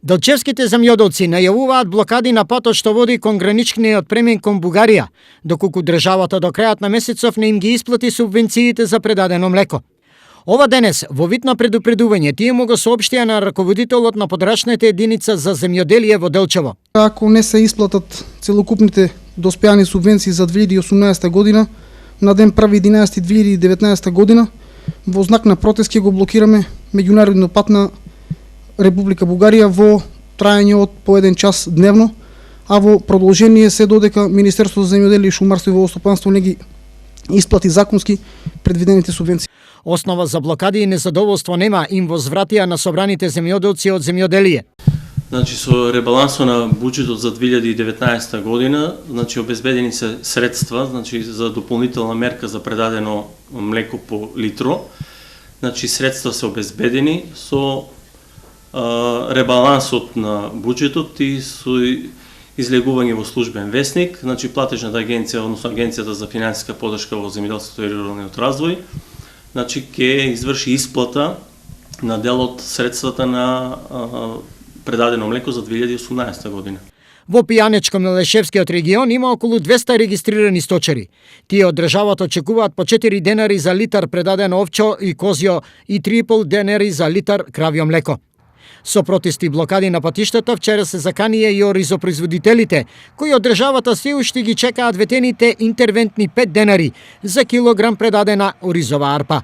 Делчевските земјоделци најавуваат блокади на патот што води кон граничниот премин кон Бугарија, доколку државата до крајот на месецов не им ги исплати субвенциите за предадено млеко. Ова денес, во вид на предупредување, тие му го соопштија на раководителот на подрачната единица за земјоделие во Делчево. Ако не се исплатат целокупните доспеани субвенции за 2018 година, на ден 1.11.2019 година, во знак на протест ќе го блокираме меѓународно пат на Република Бугарија во трајање од по 1 час дневно, а во продолжение се додека Министерството за земјоделие и шумарство и водостопанство не ги исплати законски предвидените субвенции. Основа за блокади и незадоволство нема, им возвратија на собраните земјоделци од земјоделие. Значи со ребалансот на буџетот за 2019 година, значи обезбедени се средства, значи за дополнителна мерка за предадено млеко по литро. Значи средства се обезбедени со ребалансот на буџетот и со излегување во службен весник, значи платежната агенција, односно агенцијата за финансиска поддршка во земјоделството и руралниот развој, значи ќе изврши исплата на дел од средствата на предадено млеко за 2018 година. Во Пијанечко-Милешевскиот регион има околу 200 регистрирани сточари. Тие од државата очекуваат по 4 денари за литар предадено овчо и козјо и 3,5 денари за литар кравјо млеко. Со протести и блокади на патиштата вчера се заканија и оризопроизводителите, кои од државата се уште ги чекаат ветените интервентни 5 денари за килограм предадена оризова арпа.